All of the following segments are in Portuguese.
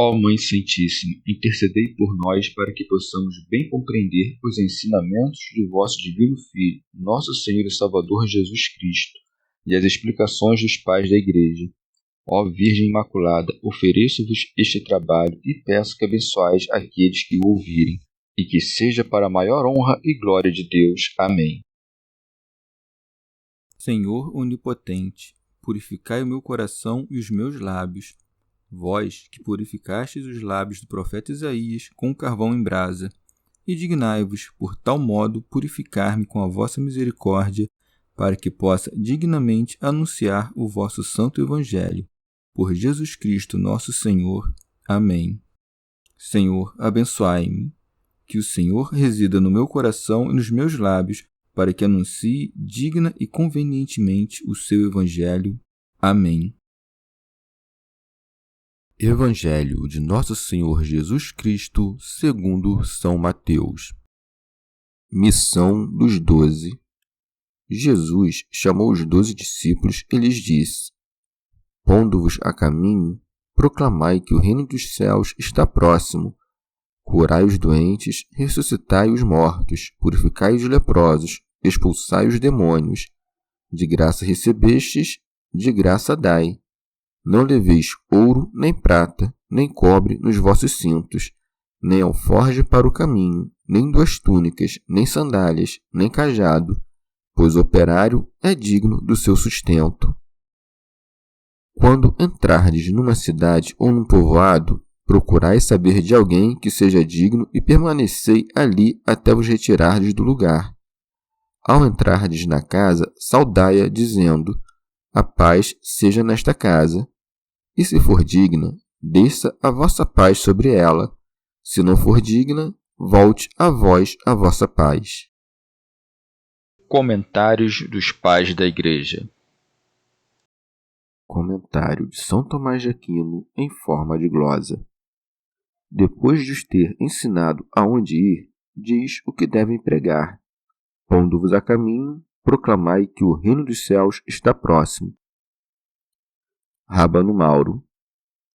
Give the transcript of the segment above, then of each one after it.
Ó Mãe Santíssima, intercedei por nós para que possamos bem compreender os ensinamentos de vosso Divino Filho, nosso Senhor e Salvador Jesus Cristo, e as explicações dos pais da Igreja. Ó Virgem Imaculada, ofereço-vos este trabalho e peço que abençoais aqueles que o ouvirem, e que seja para a maior honra e glória de Deus. Amém. Senhor onipotente, purificai o meu coração e os meus lábios. Vós, que purificastes os lábios do profeta Isaías com carvão em brasa, e dignai-vos, por tal modo, purificar-me com a vossa misericórdia, para que possa dignamente anunciar o vosso santo Evangelho. Por Jesus Cristo nosso Senhor. Amém. Senhor, abençoai-me. Que o Senhor resida no meu coração e nos meus lábios, para que anuncie digna e convenientemente o seu Evangelho. Amém. Evangelho de Nosso Senhor Jesus Cristo, segundo São Mateus. Missão dos 12. Jesus chamou os 12 discípulos e lhes disse: Pondo-vos a caminho, proclamai que o reino dos céus está próximo. Curai os doentes, ressuscitai os mortos, purificai os leprosos, expulsai os demônios. De graça recebestes, de graça dai. Não leveis ouro, nem prata, nem cobre nos vossos cintos, nem alforje para o caminho, nem 2 túnicas, nem sandálias, nem cajado, pois o operário é digno do seu sustento. Quando entrardes numa cidade ou num povoado, procurai saber de alguém que seja digno e permanecei ali até vos retirardes do lugar. Ao entrardes na casa, saudai-a, dizendo: A paz seja nesta casa. E se for digna, desça a vossa paz sobre ela. Se não for digna, volte a vós a vossa paz. Comentários dos Pais da Igreja. Comentário de São Tomás de Aquino em forma de glosa. Depois de os ter ensinado aonde ir, diz o que devem pregar. Pondo-vos a caminho, proclamai que o reino dos céus está próximo. Rábano Mauro.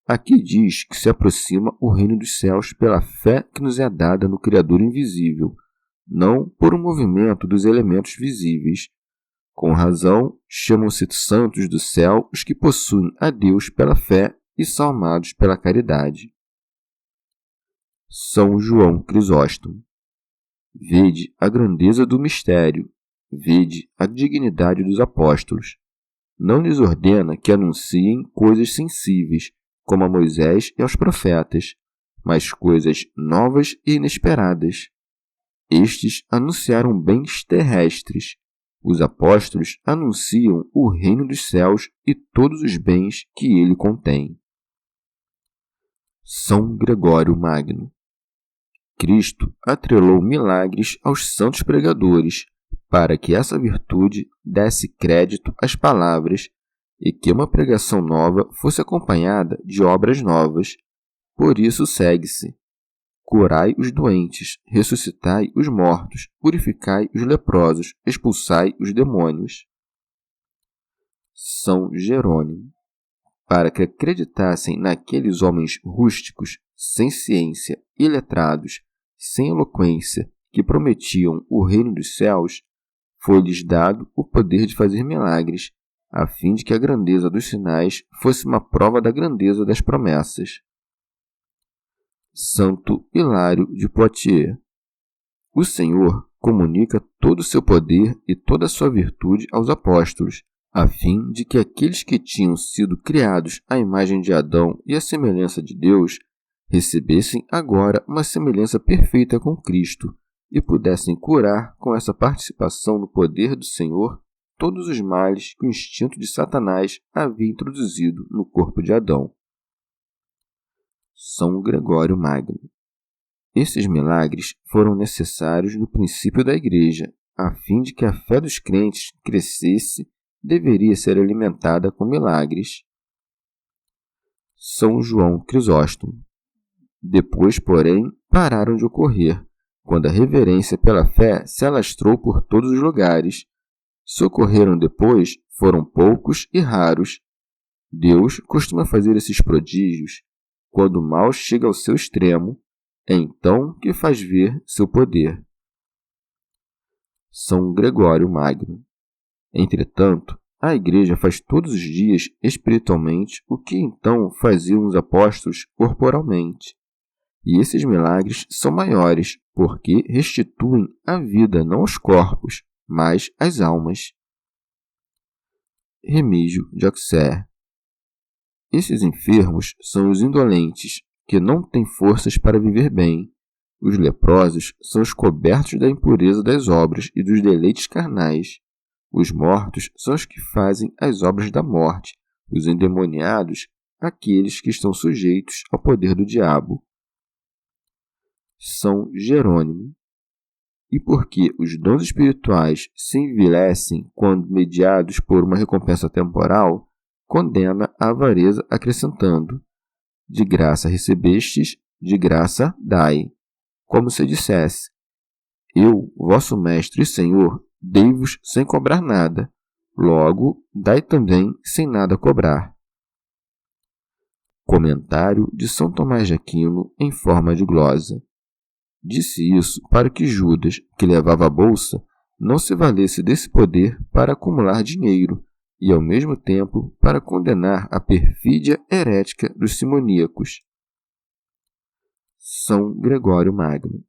Aqui diz que se aproxima o reino dos céus pela fé que nos é dada no Criador invisível, não por um movimento dos elementos visíveis. Com razão, chamam-se santos do céu os que possuem a Deus pela fé e são amados pela caridade. São João Crisóstomo. Vede a grandeza do mistério, vede a dignidade dos apóstolos. Não lhes ordena que anunciem coisas sensíveis, como a Moisés e aos profetas, mas coisas novas e inesperadas. Estes anunciaram bens terrestres. Os apóstolos anunciam o reino dos céus e todos os bens que ele contém. São Gregório Magno. Cristo atrelou milagres aos santos pregadores, para que essa virtude desse crédito às palavras e que uma pregação nova fosse acompanhada de obras novas. Por isso segue-se: curai os doentes, ressuscitai os mortos, purificai os leprosos, expulsai os demônios. São Jerônimo. Para que acreditassem naqueles homens rústicos, sem ciência, iletrados, sem eloquência, que prometiam o reino dos céus, foi-lhes dado o poder de fazer milagres, a fim de que a grandeza dos sinais fosse uma prova da grandeza das promessas. Santo Hilário de Poitiers. O Senhor comunica todo o seu poder e toda a sua virtude aos apóstolos, a fim de que aqueles que tinham sido criados à imagem de Adão e à semelhança de Deus recebessem agora uma semelhança perfeita com Cristo e pudessem curar com essa participação no poder do Senhor todos os males que o instinto de Satanás havia introduzido no corpo de Adão. São Gregório Magno. Esses milagres foram necessários no princípio da Igreja, a fim de que a fé dos crentes crescesse, deveria ser alimentada com milagres. São João Crisóstomo. Depois, porém, pararam de ocorrer, quando a reverência pela fé se alastrou por todos os lugares. Se ocorreram depois, foram poucos e raros. Deus costuma fazer esses prodígios quando o mal chega ao seu extremo, é então que faz ver seu poder. São Gregório Magno. Entretanto, a Igreja faz todos os dias espiritualmente o que então faziam os apóstolos corporalmente. E esses milagres são maiores, porque restituem a vida não aos corpos, mas às almas. Remígio de Auxerre. Esses enfermos são os indolentes, que não têm forças para viver bem. Os leprosos são os cobertos da impureza das obras e dos deleites carnais. Os mortos são os que fazem as obras da morte, os endemoniados, aqueles que estão sujeitos ao poder do diabo. São Jerônimo. E porque os dons espirituais se envilecem quando mediados por uma recompensa temporal, condena a avareza acrescentando: de graça recebestes, de graça dai. Como se dissesse: eu, vosso mestre e senhor, dei-vos sem cobrar nada, logo dai também sem nada cobrar. Comentário de São Tomás de Aquino em forma de glosa. Disse isso para que Judas, que levava a bolsa, não se valesse desse poder para acumular dinheiro e, ao mesmo tempo, para condenar a perfídia herética dos simoníacos. São Gregório Magno.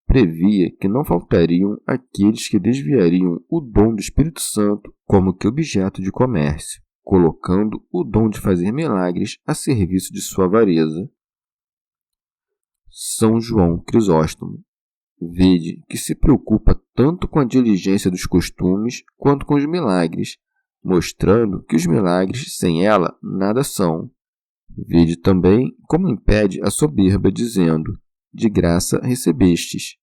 Previa que não faltariam aqueles que desviariam o dom do Espírito Santo como que objeto de comércio, colocando o dom de fazer milagres a serviço de sua avareza. São João Crisóstomo. Vede que se preocupa tanto com a diligência dos costumes quanto com os milagres, mostrando que os milagres sem ela nada são. Vede também como impede a soberba, dizendo: de graça recebestes,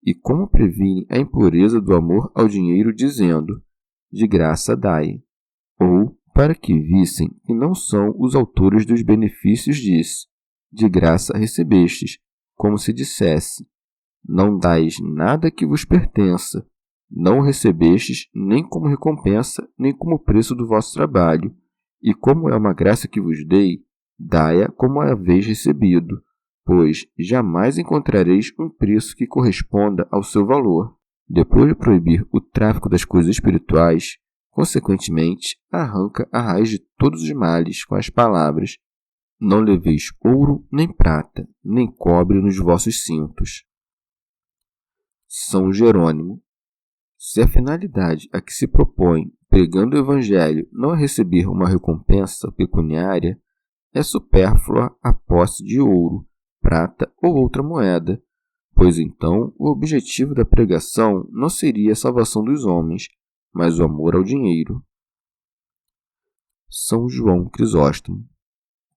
e como previne a impureza do amor ao dinheiro, dizendo: de graça dai. Ou, para que vissem que não são os autores dos benefícios, diz: de graça recebestes, como se dissesse: não dais nada que vos pertença, não o recebestes nem como recompensa, nem como preço do vosso trabalho, e como é uma graça que vos dei, dai-a como a haveis recebido, pois jamais encontrareis um preço que corresponda ao seu valor. Depois de proibir o tráfico das coisas espirituais, consequentemente, arranca a raiz de todos os males com as palavras: não leveis ouro, nem prata, nem cobre nos vossos cintos. São Jerônimo. Se a finalidade a que se propõe, pregando o Evangelho, não é receber uma recompensa pecuniária, é supérflua a posse de ouro, prata ou outra moeda, pois então o objetivo da pregação não seria a salvação dos homens, mas o amor ao dinheiro. São João Crisóstomo.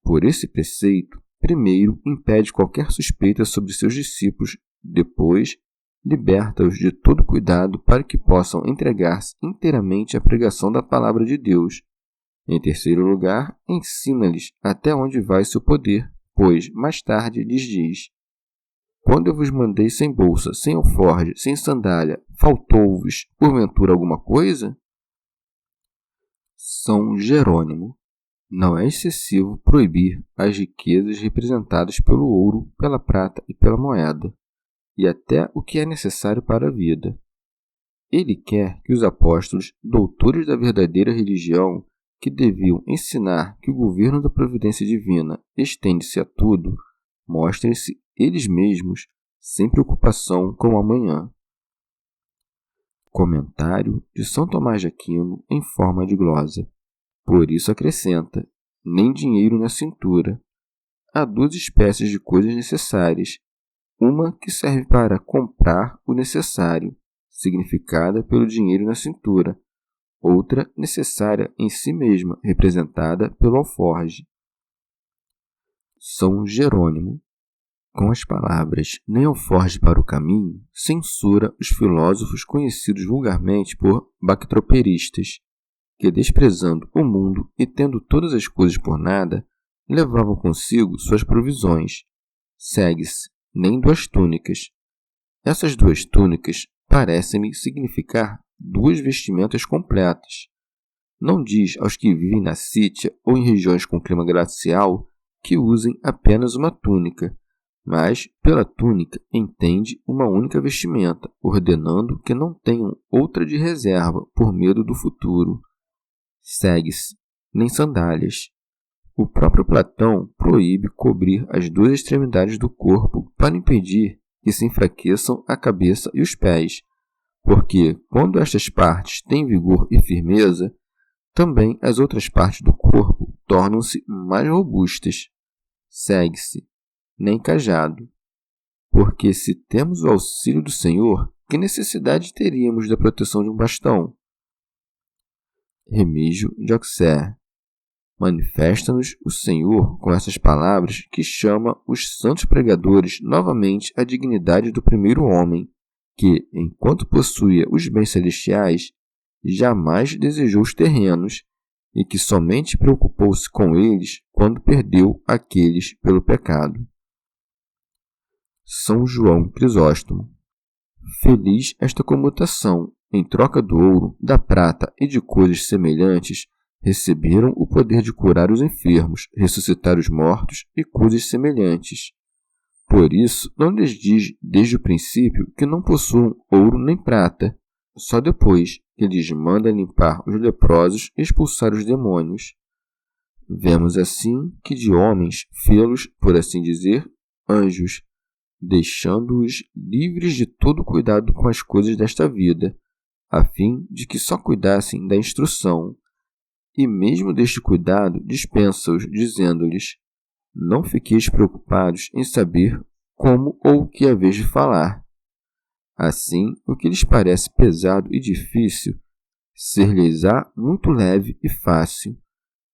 Por esse preceito, primeiro impede qualquer suspeita sobre seus discípulos, depois liberta-os de todo cuidado para que possam entregar-se inteiramente à pregação da palavra de Deus. Em terceiro lugar, ensina-lhes até onde vai seu poder, pois, mais tarde, lhes diz: quando eu vos mandei sem bolsa, sem alforje, sem sandália, faltou-vos, porventura, alguma coisa? São Jerônimo. Não é excessivo proibir as riquezas representadas pelo ouro, pela prata e pela moeda, e até o que é necessário para a vida. Ele quer que os apóstolos, doutores da verdadeira religião, que deviam ensinar que o governo da providência divina estende-se a tudo, mostrem-se eles mesmos sem preocupação com o amanhã. Comentário de São Tomás de Aquino em forma de glosa. Por isso acrescenta: nem dinheiro na cintura. Há duas espécies de coisas necessárias. Uma que serve para comprar o necessário, significada pelo dinheiro na cintura. Outra necessária em si mesma, representada pelo alforje. São Jerônimo. Com as palavras nem alforje para o caminho, censura os filósofos conhecidos vulgarmente por bactroperistas, que, desprezando o mundo e tendo todas as coisas por nada, levavam consigo suas provisões. Segue-se nem duas túnicas. Essas duas túnicas parecem-me significar duas vestimentas completas. Não diz aos que vivem na Sítia ou em regiões com clima glacial que usem apenas uma túnica, mas pela túnica entende uma única vestimenta, ordenando que não tenham outra de reserva por medo do futuro. Segue-se, nem sandálias. O próprio Platão proíbe cobrir as duas extremidades do corpo para impedir que se enfraqueçam a cabeça e os pés, porque quando estas partes têm vigor e firmeza, também as outras partes do corpo tornam-se mais robustas. Segue-se, nem cajado. Porque se temos o auxílio do Senhor, que necessidade teríamos da proteção de um bastão? Remígio de Auxerre. Manifesta-nos o Senhor com essas palavras que chama os santos pregadores novamente à dignidade do primeiro homem, que, enquanto possuía os bens celestiais, jamais desejou os terrenos, e que somente preocupou-se com eles quando perdeu aqueles pelo pecado. São João Crisóstomo. Feliz esta comutação, em troca do ouro, da prata e de coisas semelhantes, receberam o poder de curar os enfermos, ressuscitar os mortos e coisas semelhantes. Por isso, não lhes diz desde o princípio que não possuam ouro nem prata, só depois que lhes manda limpar os leprosos e expulsar os demônios. Vemos assim que de homens fê-los, por assim dizer, anjos, deixando-os livres de todo cuidado com as coisas desta vida, a fim de que só cuidassem da instrução. E mesmo deste cuidado dispensa-os, dizendo-lhes: não fiqueis preocupados em saber como ou o que haveis de falar. Assim, o que lhes parece pesado e difícil, ser-lhes-á muito leve e fácil.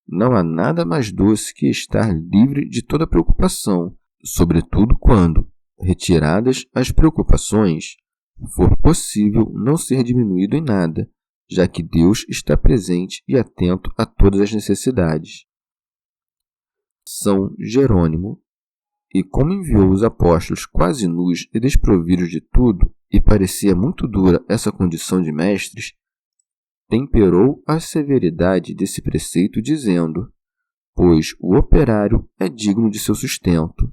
Não há nada mais doce que estar livre de toda preocupação, sobretudo quando, retiradas as preocupações, for possível não ser diminuído em nada, já que Deus está presente e atento a todas as necessidades. São Jerônimo. E como enviou os apóstolos quase nus e desprovidos de tudo, e parecia muito dura essa condição de mestres, temperou a severidade desse preceito dizendo: pois o operário é digno de seu sustento.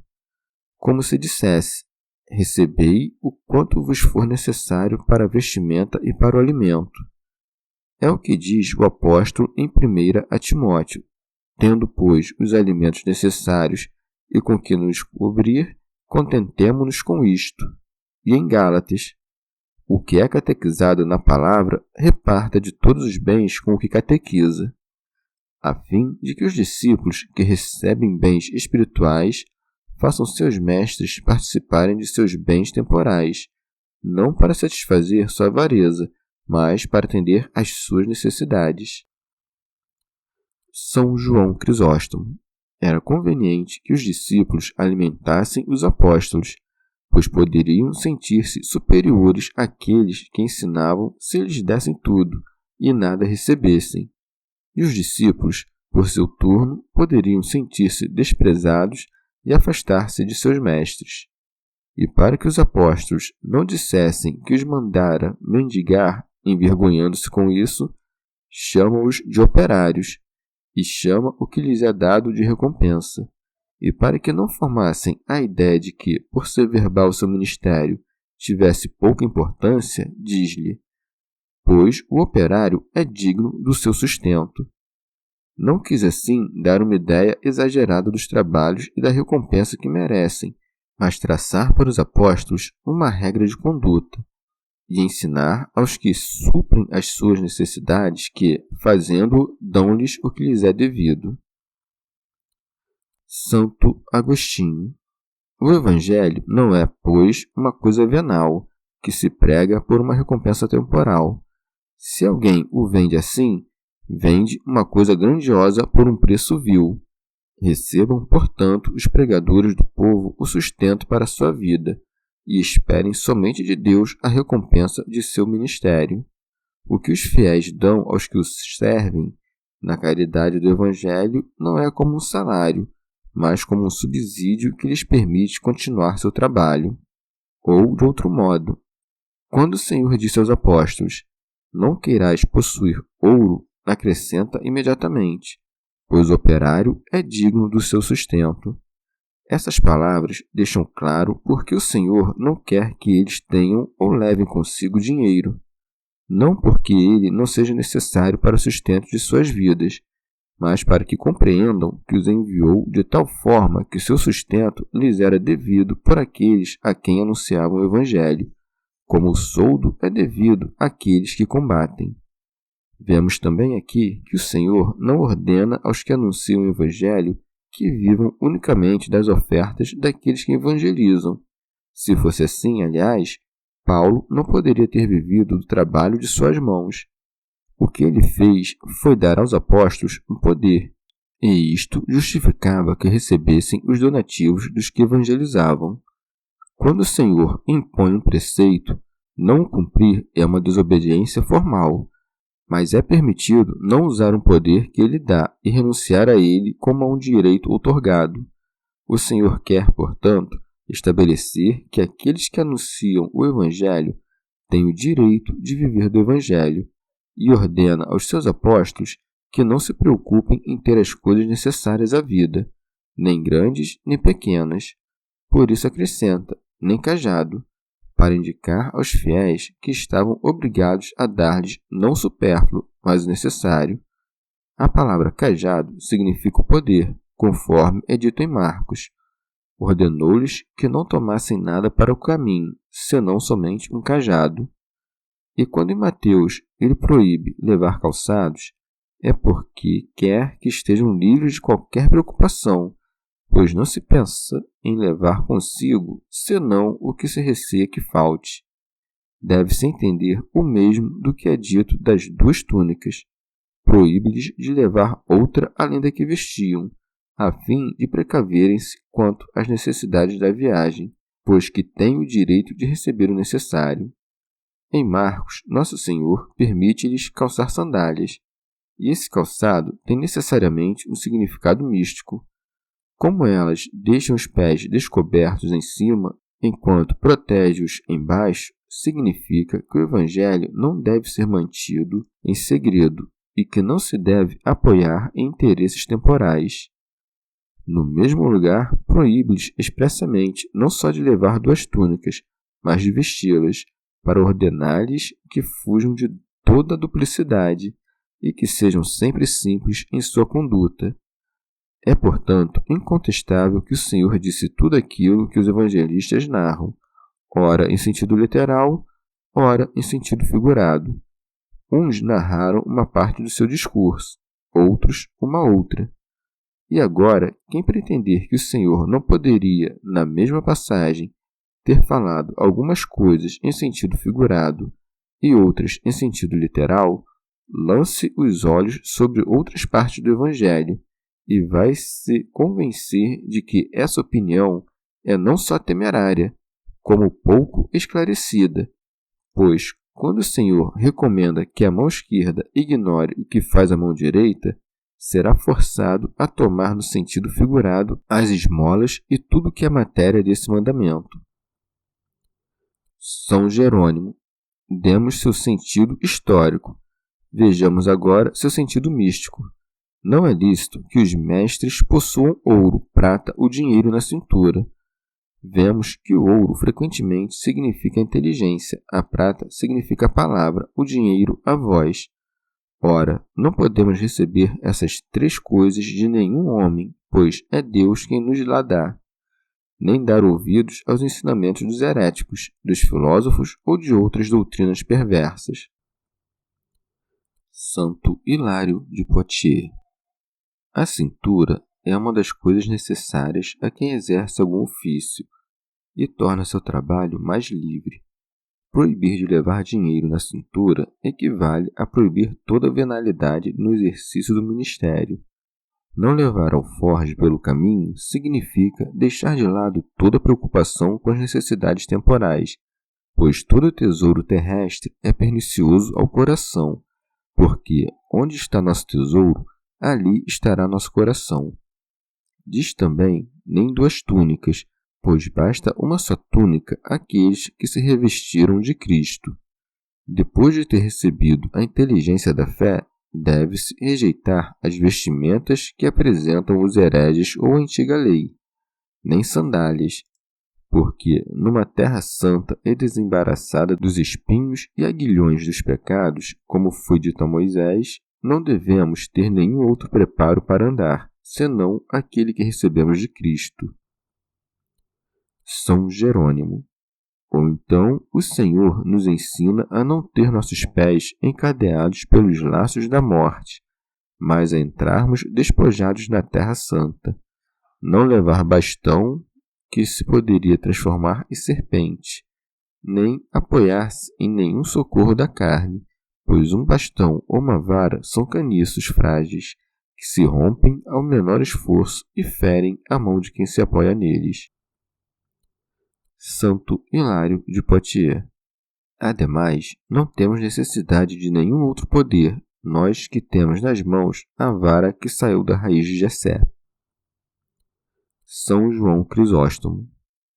Como se dissesse: recebei o quanto vos for necessário para a vestimenta e para o alimento. É o que diz o apóstolo em 1 a Timóteo: tendo, pois, os alimentos necessários e com que nos cobrir, contentemo-nos com isto. E em Gálatas: o que é catequizado na palavra, reparta de todos os bens com o que catequiza, a fim de que os discípulos que recebem bens espirituais façam seus mestres participarem de seus bens temporais, não para satisfazer sua avareza, mas para atender às suas necessidades. São João Crisóstomo. Era conveniente que os discípulos alimentassem os apóstolos, pois poderiam sentir-se superiores àqueles que ensinavam se lhes dessem tudo e nada recebessem. E os discípulos, por seu turno, poderiam sentir-se desprezados e afastar-se de seus mestres. E para que os apóstolos não dissessem que os mandara mendigar, envergonhando-se com isso, chama-os de operários, e chama o que lhes é dado de recompensa. E para que não formassem a ideia de que, por ser verbal seu ministério, tivesse pouca importância, diz-lhe: pois o operário é digno do seu sustento. Não quis assim dar uma ideia exagerada dos trabalhos e da recompensa que merecem, mas traçar para os apóstolos uma regra de conduta, e ensinar aos que suprem as suas necessidades que, fazendo, dão-lhes o que lhes é devido. Santo Agostinho. O Evangelho não é, pois, uma coisa venal, que se prega por uma recompensa temporal. Se alguém o vende assim, vende uma coisa grandiosa por um preço vil. Recebam, portanto, os pregadores do povo o sustento para a sua vida, e esperem somente de Deus a recompensa de seu ministério. O que os fiéis dão aos que os servem, na caridade do Evangelho, não é como um salário, mas como um subsídio que lhes permite continuar seu trabalho. Ou, de outro modo, quando o Senhor disse aos apóstolos: não queirais possuir ouro, acrescenta imediatamente: pois o operário é digno do seu sustento. Essas palavras deixam claro porque o Senhor não quer que eles tenham ou levem consigo dinheiro, não porque ele não seja necessário para o sustento de suas vidas, mas para que compreendam que os enviou de tal forma que seu sustento lhes era devido por aqueles a quem anunciavam o Evangelho, como o soldo é devido àqueles que combatem. Vemos também aqui que o Senhor não ordena aos que anunciam o Evangelho que vivam unicamente das ofertas daqueles que evangelizam. Se fosse assim, aliás, Paulo não poderia ter vivido do trabalho de suas mãos. O que ele fez foi dar aos apóstolos um poder, e isto justificava que recebessem os donativos dos que evangelizavam. Quando o Senhor impõe um preceito, não o cumprir é uma desobediência formal, mas é permitido não usar um poder que ele dá e renunciar a ele como a um direito outorgado. O Senhor quer, portanto, estabelecer que aqueles que anunciam o Evangelho têm o direito de viver do Evangelho e ordena aos seus apóstolos que não se preocupem em ter as coisas necessárias à vida, nem grandes nem pequenas. Por isso acrescenta, nem cajado, para indicar aos fiéis que estavam obrigados a dar-lhes não o supérfluo, mas o necessário. A palavra cajado significa o poder, conforme é dito em Marcos. Ordenou-lhes que não tomassem nada para o caminho, senão somente um cajado. E quando em Mateus ele proíbe levar calçados, é porque quer que estejam livres de qualquer preocupação, pois não se pensa em levar consigo senão o que se receia que falte. Deve-se entender o mesmo do que é dito das 2 túnicas. Proíbe-lhes de levar outra além da que vestiam, a fim de precaverem-se quanto às necessidades da viagem, pois que têm o direito de receber o necessário. Em Marcos, Nosso Senhor permite-lhes calçar sandálias, e esse calçado tem necessariamente um significado místico. Como elas deixam os pés descobertos em cima, enquanto protege-os embaixo, significa que o Evangelho não deve ser mantido em segredo e que não se deve apoiar em interesses temporais. No mesmo lugar, proíbe-lhes expressamente não só de levar 2 túnicas, mas de vesti-las, para ordenar-lhes que fujam de toda duplicidade e que sejam sempre simples em sua conduta. É, portanto, incontestável que o Senhor disse tudo aquilo que os evangelistas narram, ora em sentido literal, ora em sentido figurado. Uns narraram uma parte do seu discurso, outros uma outra. E agora, quem pretender que o Senhor não poderia, na mesma passagem, ter falado algumas coisas em sentido figurado e outras em sentido literal, lance os olhos sobre outras partes do Evangelho, e vai se convencer de que essa opinião é não só temerária, como pouco esclarecida, pois, quando o Senhor recomenda que a mão esquerda ignore o que faz a mão direita, será forçado a tomar no sentido figurado as esmolas e tudo que é matéria desse mandamento. São Jerônimo. Demos seu sentido histórico. Vejamos agora seu sentido místico. Não é lícito que os mestres possuam ouro, prata ou dinheiro na cintura. Vemos que o ouro frequentemente significa a inteligência, a prata significa a palavra, o dinheiro a voz. Ora, não podemos receber essas 3 coisas de nenhum homem, pois é Deus quem nos lá dá, nem dar ouvidos aos ensinamentos dos heréticos, dos filósofos ou de outras doutrinas perversas. Santo Hilário de Poitiers. A cintura é uma das coisas necessárias a quem exerce algum ofício e torna seu trabalho mais livre. Proibir de levar dinheiro na cintura equivale a proibir toda venalidade no exercício do ministério. Não levar alforje pelo caminho significa deixar de lado toda preocupação com as necessidades temporais, pois todo tesouro terrestre é pernicioso ao coração, porque onde está nosso tesouro, ali estará nosso coração. Diz também, nem 2 túnicas, pois basta uma só túnica àqueles que se revestiram de Cristo. Depois de ter recebido a inteligência da fé, deve-se rejeitar as vestimentas que apresentam os hereges ou a antiga lei, nem sandálias, porque numa terra santa e desembaraçada dos espinhos e aguilhões dos pecados, como foi dito a Moisés, não devemos ter nenhum outro preparo para andar, senão aquele que recebemos de Cristo. São Jerônimo. Ou então, o Senhor nos ensina a não ter nossos pés encadeados pelos laços da morte, mas a entrarmos despojados na terra santa, não levar bastão, que se poderia transformar em serpente, nem apoiar-se em nenhum socorro da carne, pois um bastão ou uma vara são caniços frágeis, que se rompem ao menor esforço e ferem a mão de quem se apoia neles. Santo Hilário de Poitiers. Ademais, não temos necessidade de nenhum outro poder, nós que temos nas mãos a vara que saiu da raiz de Jessé. São João Crisóstomo.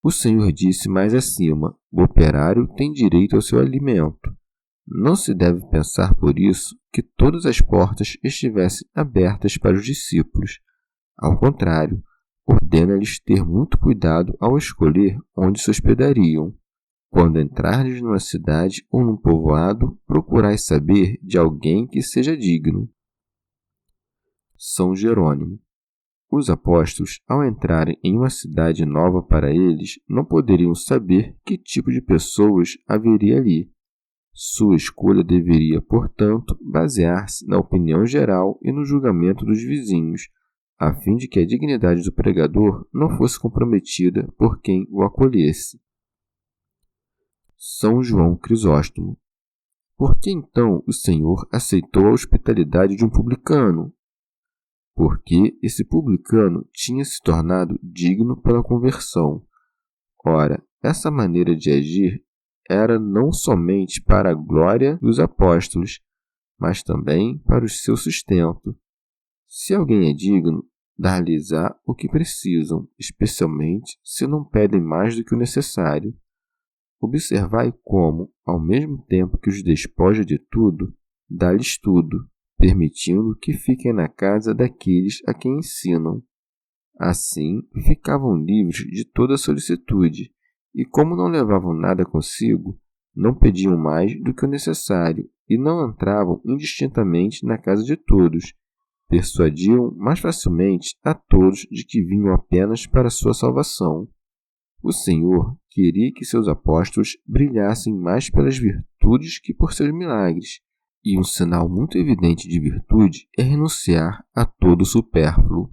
O Senhor disse mais acima: o operário tem direito ao seu alimento. Não se deve pensar, por isso, que todas as portas estivessem abertas para os discípulos. Ao contrário, ordena-lhes ter muito cuidado ao escolher onde se hospedariam. Quando entrardes numa cidade ou num povoado, procurai saber de alguém que seja digno. São Jerônimo. Os apóstolos, ao entrarem em uma cidade nova para eles, não poderiam saber que tipo de pessoas haveria ali. Sua escolha deveria, portanto, basear-se na opinião geral e no julgamento dos vizinhos, a fim de que a dignidade do pregador não fosse comprometida por quem o acolhesse. São João Crisóstomo. Por que então o Senhor aceitou a hospitalidade de um publicano? Porque esse publicano tinha se tornado digno pela conversão. Ora, essa maneira de agir era não somente para a glória dos apóstolos, mas também para o seu sustento. Se alguém é digno, dar-lhes-á o que precisam, especialmente se não pedem mais do que o necessário. Observai como, ao mesmo tempo que os despoja de tudo, dá-lhes tudo, permitindo que fiquem na casa daqueles a quem ensinam. Assim, ficavam livres de toda solicitude, e como não levavam nada consigo, não pediam mais do que o necessário, e não entravam indistintamente na casa de todos. Persuadiam mais facilmente a todos de que vinham apenas para sua salvação. O Senhor queria que seus apóstolos brilhassem mais pelas virtudes que por seus milagres, e um sinal muito evidente de virtude é renunciar a todo supérfluo.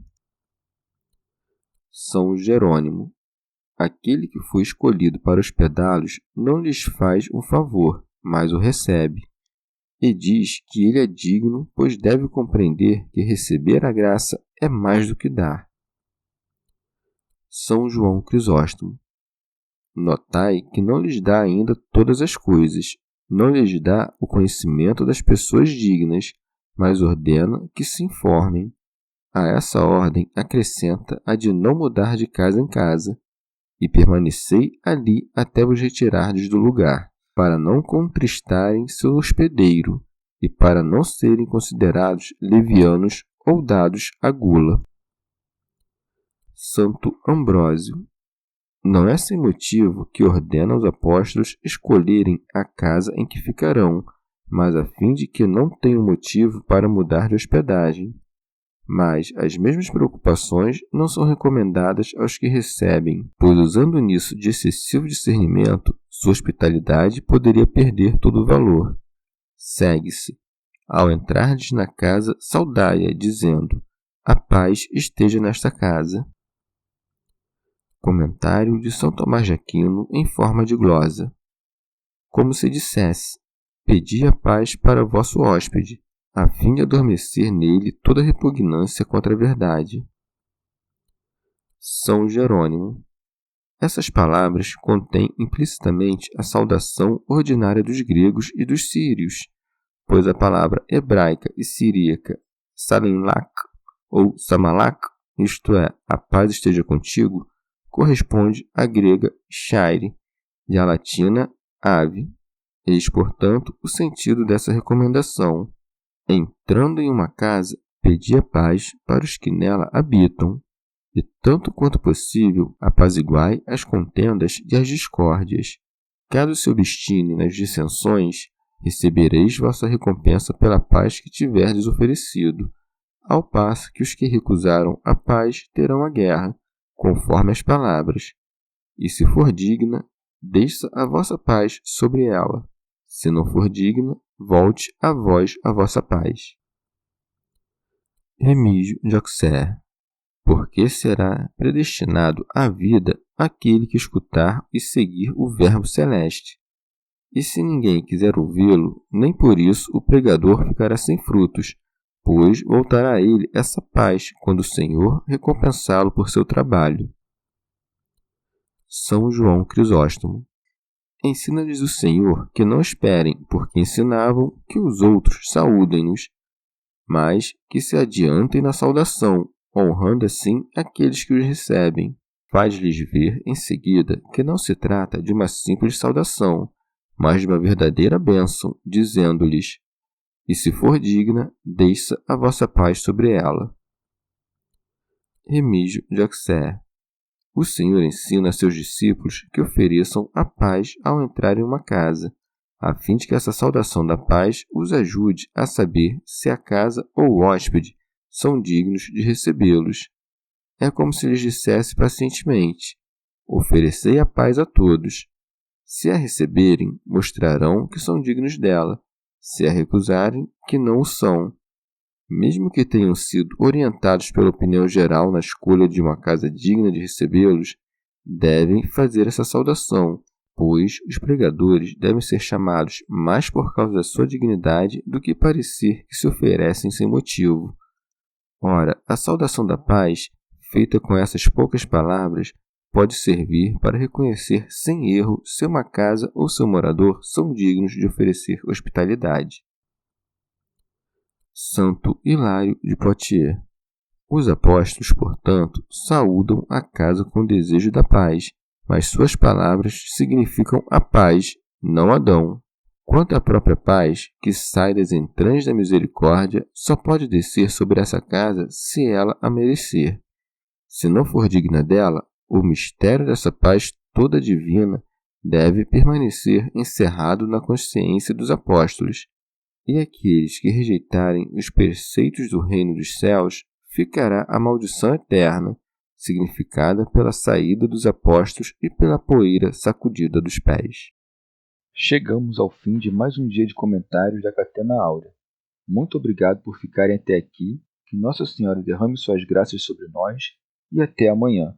São Jerônimo. Aquele que foi escolhido para hospedá-los não lhes faz um favor, mas o recebe. E diz que ele é digno, pois deve compreender que receber a graça é mais do que dar. São João Crisóstomo. Notai que não lhes dá ainda todas as coisas, não lhes dá o conhecimento das pessoas dignas, mas ordena que se informem. A essa ordem acrescenta a de não mudar de casa em casa, e permanecei ali até vos retirardes do lugar, para não contristarem seu hospedeiro, e para não serem considerados levianos ou dados à gula. Santo Ambrósio. Não é sem motivo que ordena aos apóstolos escolherem a casa em que ficarão, mas a fim de que não tenham motivo para mudar de hospedagem. Mas as mesmas preocupações não são recomendadas aos que recebem, pois usando nisso de excessivo discernimento, sua hospitalidade poderia perder todo o valor. Segue-se. Ao entrardes na casa, saudai-a, dizendo: a paz esteja nesta casa. Comentário de São Tomás de Aquino em forma de glosa. Como se dissesse: pedi a paz para vosso hóspede, a fim de adormecer nele toda repugnância contra a verdade. São Jerônimo. Essas palavras contêm implicitamente a saudação ordinária dos gregos e dos sírios, pois a palavra hebraica e siríaca salimlak ou samalak, isto é, a paz esteja contigo, corresponde à grega shire e à latina ave. Eis, portanto, o sentido dessa recomendação. entrando em uma casa, pedi a paz para os que nela habitam, e tanto quanto possível apaziguai as contendas e as discórdias. Caso se obstine nas dissensões, recebereis vossa recompensa pela paz que tiverdes oferecido, ao passo que os que recusaram a paz terão a guerra, conforme as palavras. E se for digna, deixa a vossa paz sobre ela. Se não for digna, volte a vós a vossa paz. Remígio de Auxerre. Porque será predestinado à vida aquele que escutar e seguir o Verbo celeste. E se ninguém quiser ouvi-lo, nem por isso o pregador ficará sem frutos, pois voltará a ele essa paz quando o Senhor recompensá-lo por seu trabalho. São João Crisóstomo. Ensina-lhes o Senhor que não esperem, porque ensinavam, que os outros saúdem-nos, mas que se adiantem na saudação, honrando assim aqueles que os recebem. Faz-lhes ver em seguida que não se trata de uma simples saudação, mas de uma verdadeira bênção, dizendo-lhes: e se for digna, deixa a vossa paz sobre ela. Remígio de Auxerre. O Senhor ensina a seus discípulos que ofereçam a paz ao entrar em uma casa, a fim de que essa saudação da paz os ajude a saber se a casa ou o hóspede são dignos de recebê-los. É como se lhes dissesse pacientemente: oferecei a paz a todos. Se a receberem, mostrarão que são dignos dela. Se a recusarem, que não o são. Mesmo que tenham sido orientados pela opinião geral na escolha de uma casa digna de recebê-los, devem fazer essa saudação, pois os pregadores devem ser chamados mais por causa da sua dignidade do que parecer que se oferecem sem motivo. Ora, a saudação da paz, feita com essas poucas palavras, pode servir para reconhecer sem erro se uma casa ou seu morador são dignos de oferecer hospitalidade. Santo Hilário de Poitiers. Os apóstolos, portanto, saúdam a casa com o desejo da paz, mas suas palavras significam a paz, não a dão. Quanto à própria paz, que sai das entranhas da misericórdia, só pode descer sobre essa casa se ela a merecer. Se não for digna dela, o mistério dessa paz toda divina deve permanecer encerrado na consciência dos apóstolos, e aqueles que rejeitarem os preceitos do reino dos céus ficará a maldição eterna, significada pela saída dos apóstolos e pela poeira sacudida dos pés. Chegamos ao fim de mais um dia de comentários da Catena Áurea. Muito obrigado por ficarem até aqui, que Nossa Senhora derrame suas graças sobre nós e até amanhã.